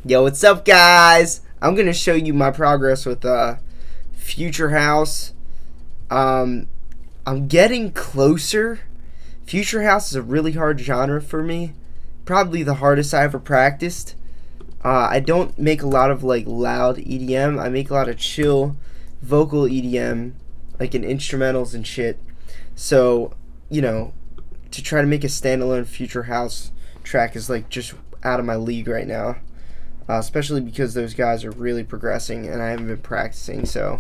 Yo, what's up, guys? I'm gonna show you my progress with Future House. I'm getting closer. Future House is a really hard genre for me. Probably the hardest I ever practiced. I don't make a lot of like loud EDM. I make a lot of chill vocal EDM, like in instrumentals and shit. So, you know, to try to make a standalone Future House track is like just out of my league right now. Especially because those guys are really progressing and I haven't been practicing. So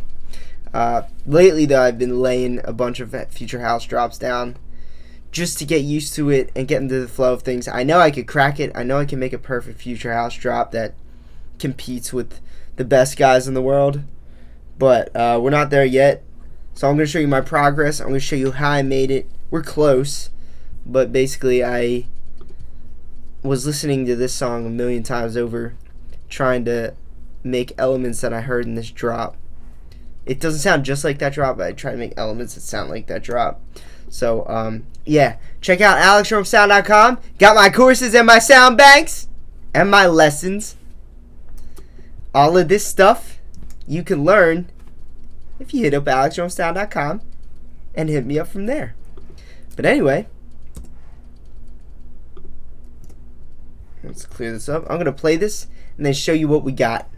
lately though, I've been laying a bunch of Future House drops down just to get used to it and get into the flow of things. I know I could crack it. I know I can make a perfect Future House drop that competes with the best guys in the world, but we're not there yet. So I'm going to show you my progress. I'm going to show you how I made it. We're close, but basically I was listening to this song a million times over, trying to make elements that I heard in this drop. It doesn't sound just like that drop, but I try to make elements that sound like that drop. So yeah, check out AlexRomeSound.com. Got my courses and my sound banks and my lessons. All of this stuff you can learn if you hit up AlexRomeSound.com and hit me up from there. But anyway, let's clear this up. I'm gonna play this and then show you what we got.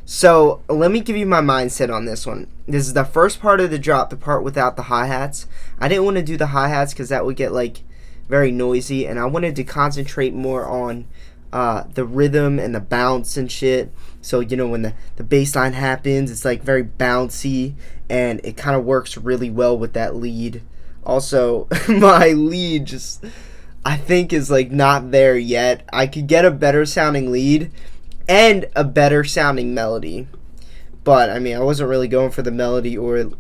So let me give you my mindset on this one. This is the first part of the drop, the part without the hi-hats. I didn't want to do the hi-hats because that would get like very noisy, and I wanted to concentrate more on the rhythm and the bounce and shit. So, you know, when the bass line happens, it's like very bouncy, and it kind of works really well with that lead. Also, my lead just, I think, is like not there yet. I could get a better sounding lead and a better sounding melody, but I mean, I wasn't really going for the melody or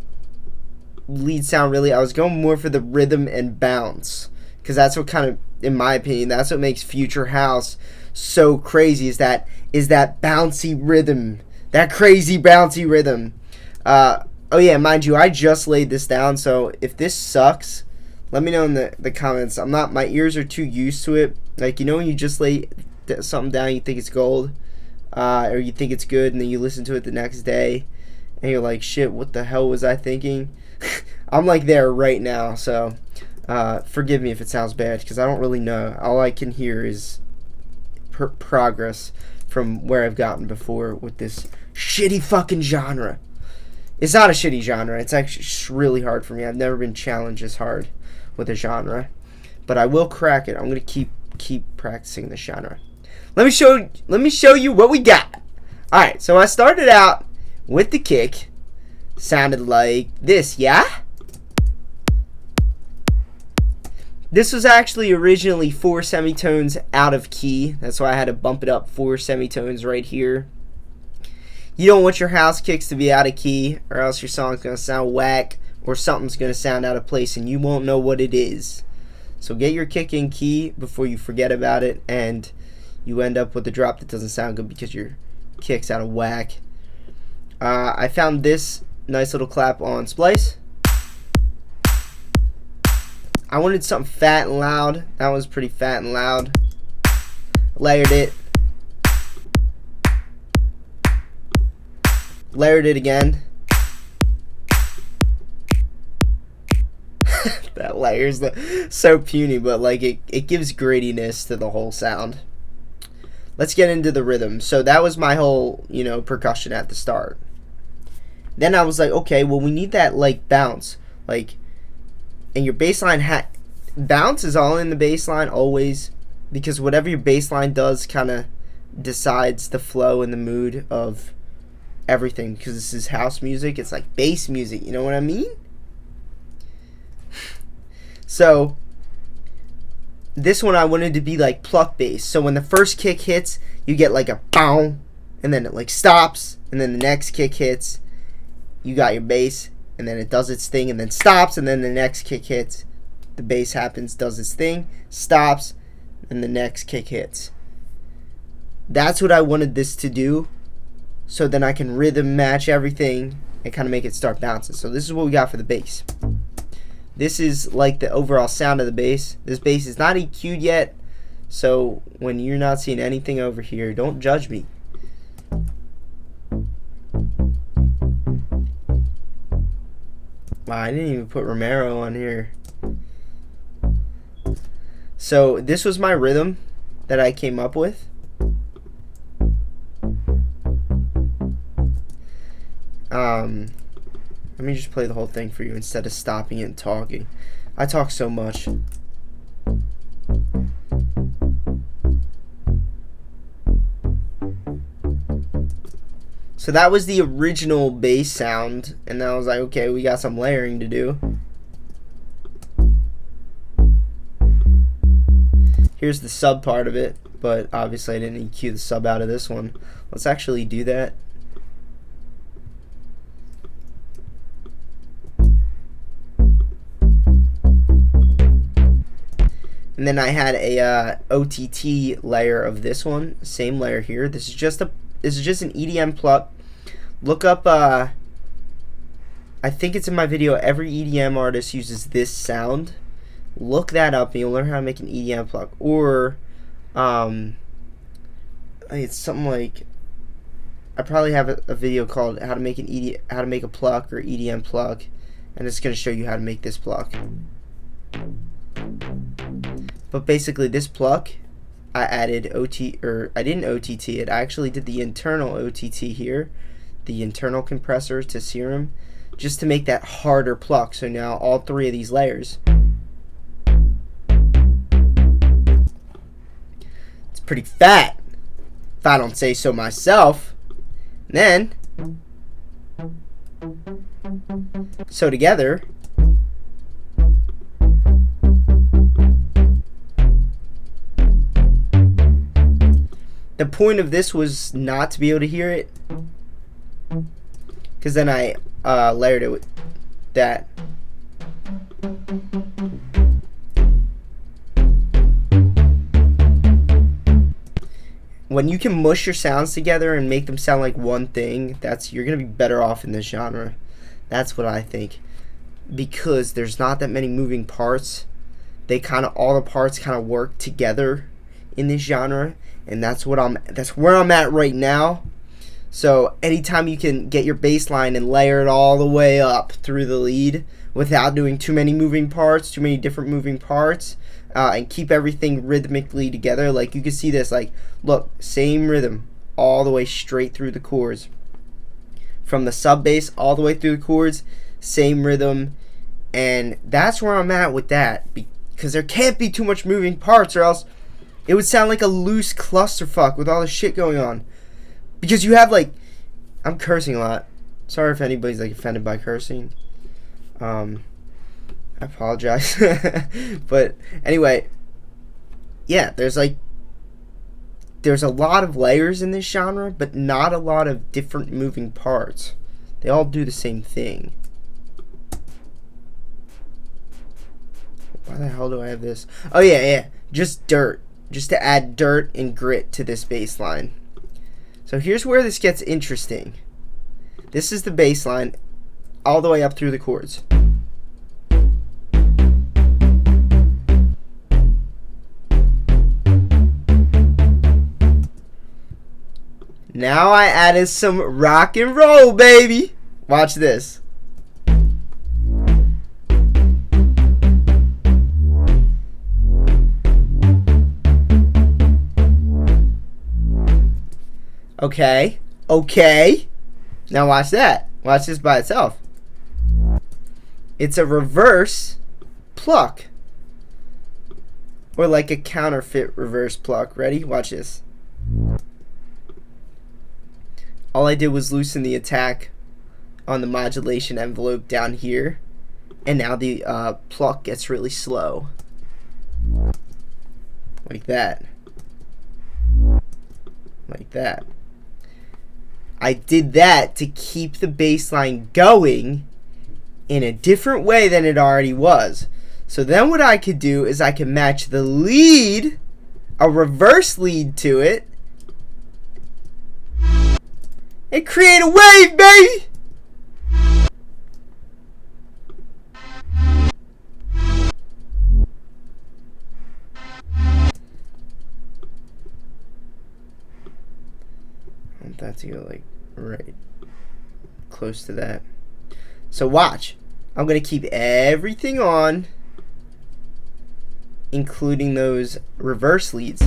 lead sound really. I was going more for the rhythm and bounce, because that's what kind of, in my opinion, that's what makes Future House so crazy, is that bouncy rhythm, that crazy bouncy rhythm. Oh yeah, mind you, I just laid this down, so if this sucks, let me know in the comments. My ears are too used to it. Like, you know when you just lay something down, you think it's gold, or you think it's good, and then you listen to it the next day and you're like, shit, what the hell was I thinking? I'm like there right now, so forgive me if it sounds bad, because I don't really know. All I can hear is progress from where I've gotten before with this shitty fucking genre. It's not a shitty genre, it's actually really hard for me. I've never been challenged as hard with a genre, but I will crack it. I'm gonna keep practicing the genre. Let me show you what we got. Alright, so I started out with the kick. Sounded like this, yeah? This was actually originally 4 semitones out of key. That's why I had to bump it up 4 semitones right here. You don't want your house kicks to be out of key, or else your song's going to sound whack, or something's going to sound out of place and you won't know what it is. So get your kick in key before you forget about it, and you end up with a drop that doesn't sound good because your kick's out of whack. I found this nice little clap on Splice. I wanted something fat and loud. That was pretty fat and loud. Layered it. Layered it again. That layer's so puny, but like it gives grittiness to the whole sound. Let's get into the rhythm. So that was my whole, you know, percussion at the start. Then I was like, okay, well, we need that like bounce, like, and your bass line bounce is all in the bass line always, because whatever your bass line does kind of decides the flow and the mood of everything, because this is house music. It's like bass music, you know what I mean? So this one I wanted to be like pluck bass. So when the first kick hits, you get like a bow, and then it like stops, and then the next kick hits, you got your bass, and then it does its thing and then stops, and then the next kick hits. The bass happens, does its thing, stops, and the next kick hits. That's what I wanted this to do, so then I can rhythm match everything and kind of make it start bouncing. So this is what we got for the bass. This is like the overall sound of the bass. This bass is not EQ'd yet, so when you're not seeing anything over here, don't judge me. Wow, I didn't even put Romero on here. So this was my rhythm that I came up with. Let me just play the whole thing for you instead of stopping it and talking. I talk so much. So that was the original bass sound, and then I was like, okay, we got some layering to do. Here's the sub part of it, but obviously I didn't EQ the sub out of this one. Let's actually do that. And then I had a OTT layer of this one, same layer here. This is just an EDM pluck. Look up. I think it's in my video. Every EDM artist uses this sound. Look that up, and you'll learn how to make an EDM pluck. Or, it's something like. I probably have a video called how to make a pluck or EDM pluck, and it's going to show you how to make this pluck. But basically, this pluck, I added I didn't OTT it. I actually did the internal OTT here, the internal compressor to Serum, just to make that harder pluck. So now all three of these layers, it's pretty fat, if I don't say so myself. And then, so together, the point of this was not to be able to hear it, because then I layered it with that. When you can mush your sounds together and make them sound like one thing, you're gonna be better off in this genre. That's what I think, because there's not that many moving parts. All the parts kind of work together in this genre, and that's where I'm at right now. So anytime you can get your bass line and layer it all the way up through the lead without doing too many moving parts, too many different moving parts, and keep everything rhythmically together, like you can see this, like, look, same rhythm all the way straight through the chords, from the sub bass all the way through the chords, same rhythm. And that's where I'm at with that, because there can't be too much moving parts, or else it would sound like a loose clusterfuck with all this shit going on. Because you have, like, I'm cursing a lot. Sorry if anybody's, like, offended by cursing. I apologize. But anyway, yeah, there's a lot of layers in this genre, but not a lot of different moving parts. They all do the same thing. Why the hell do I have this? Oh yeah, just dirt. Just to add dirt and grit to this bass line. So here's where this gets interesting. This is the bass line all the way up through the chords. Now I added some rock and roll, baby. Watch this. Okay. Now watch that. Watch this by itself. It's a reverse pluck. Or like a counterfeit reverse pluck. Ready? Watch this. All I did was loosen the attack on the modulation envelope down here. And now the pluck gets really slow. Like that. Like that. I did that to keep the bass line going in a different way than it already was. So then what I could do is I could match the lead, a reverse lead to it, and create a wave, baby! I want that to go like right close to that. So watch. I'm going to keep everything on, including those reverse leads.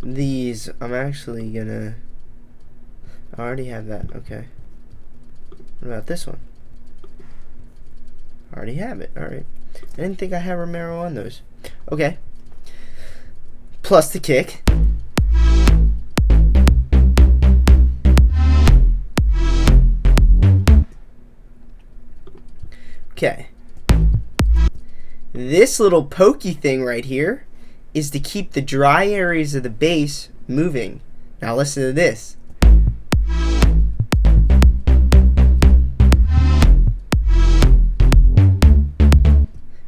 These, I'm actually going to, I already have that, okay. What about this one? I already have it, alright. I didn't think I had Romero on those. Okay. Plus the kick. Okay. This little pokey thing right here is to keep the dry areas of the bass moving. Now listen to this.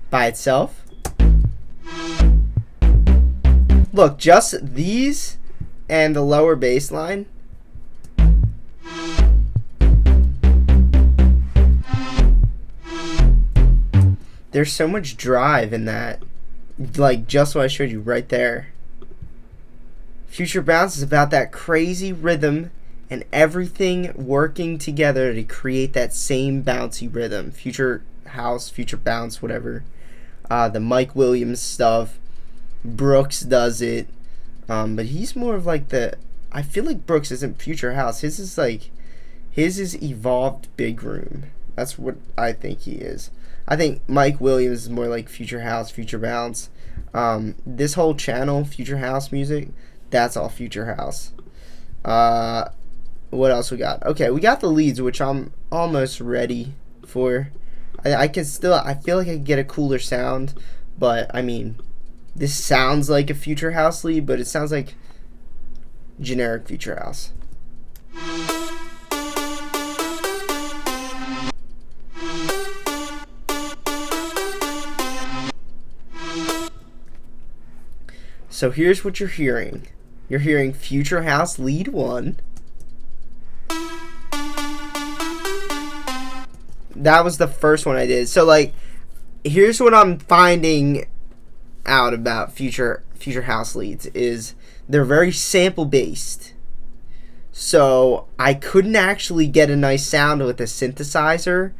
By itself. Look, just these and the lower bass line. There's so much drive in that. Like just what I showed you right there. Future Bounce is about that crazy rhythm and everything working together to create that same bouncy rhythm. Future House, Future Bounce, whatever. The Mike Williams stuff. Brooks does it. But he's more of like the, I feel like Brooks isn't Future House. His is evolved big room. That's what I think he is. I think Mike Williams is more like Future House, Future Bounce. This whole channel, Future House music, that's all Future House. What else we got? Okay, we got the leads, which I'm almost ready for. I feel like I can get a cooler sound, but I mean, this sounds like a Future House lead, but it sounds like generic Future House. So here's what you're hearing. You're hearing Future House lead 1. That was the first one I did. So like, here's what I'm finding out about future house leads is they're very sample based. So I couldn't actually get a nice sound with a synthesizer.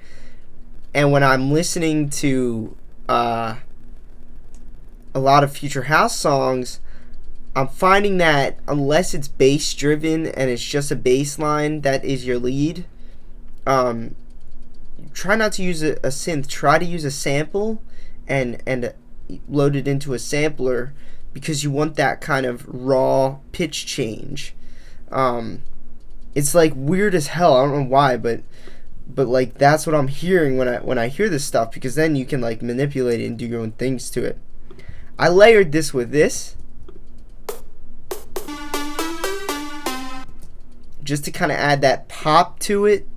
And when I'm listening to a lot of Future House songs, I'm finding that unless it's bass driven and it's just a bass line that is your lead, try not to use a synth. Try to use a sample and load it into a sampler, because you want that kind of raw pitch change. It's like weird as hell. I don't know why, but like that's what I'm hearing when I hear this stuff, because then you can like manipulate it and do your own things to it. I layered this with this just to kind of add that pop to it.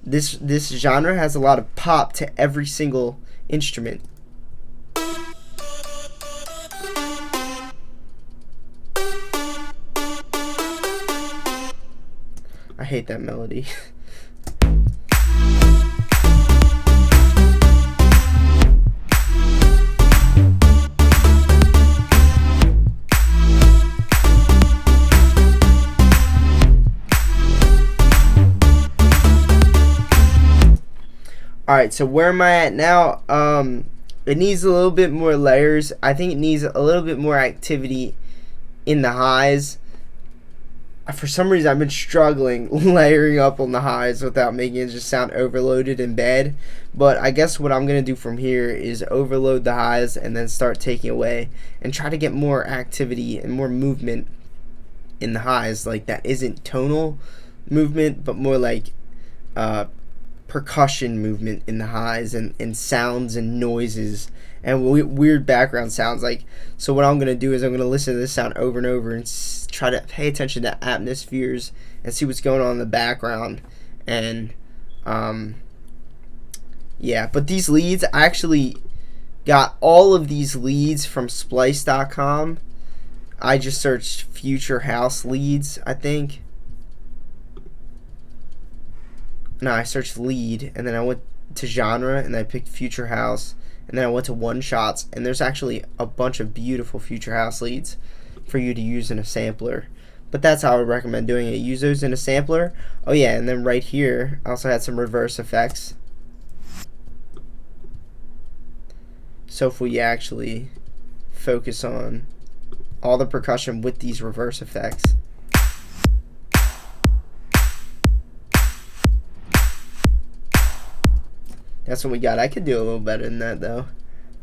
This genre has a lot of pop to every single instrument. I hate that melody. Alright, so where am I at now? It needs a little bit more layers. I think it needs a little bit more activity in the highs. For some reason, I've been struggling layering up on the highs without making it just sound overloaded and bad. But I guess what I'm going to do from here is overload the highs and then start taking away and try to get more activity and more movement in the highs. Like that isn't tonal movement, but more like percussion movement in the highs, and sounds and noises and weird background sounds. Like, so what I'm going to do is I'm going to listen to this sound over and over and try to pay attention to atmospheres and see what's going on in the background. And yeah, but these leads, I actually got all of these leads from splice.com. I just searched future house leads, I think. No, I searched lead, and then I went to genre, and I picked future house, and then I went to one shots, and there's actually a bunch of beautiful future house leads for you to use in a sampler. But that's how I would recommend doing it. Use those in a sampler. Oh yeah, and then right here, I also had some reverse effects. So if we actually focus on all the percussion with these reverse effects. That's what we got. I could do a little better than that though.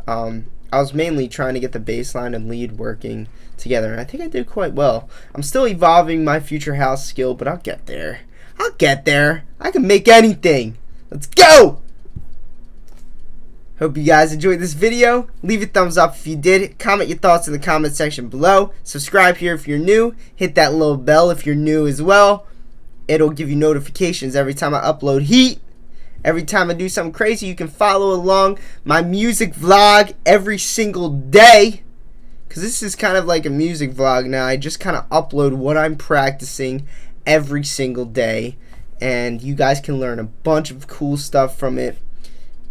I was mainly trying to get the bass line and lead working together, and I think I did quite well. I'm still evolving my future house skill, but I'll get there. I'll get there. I can make anything. Let's go! Hope you guys enjoyed this video. Leave a thumbs up if you did. Comment your thoughts in the comment section below. Subscribe here if you're new. Hit that little bell if you're new as well. It'll give you notifications every time I upload heat. Every time I do something crazy, you can follow along my music vlog every single day. Because this is kind of like a music vlog now. I just kind of upload what I'm practicing every single day. And you guys can learn a bunch of cool stuff from it.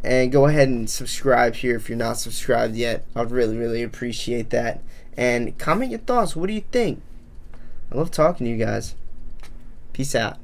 And go ahead and subscribe here if you're not subscribed yet. I'd really, really appreciate that. And comment your thoughts. What do you think? I love talking to you guys. Peace out.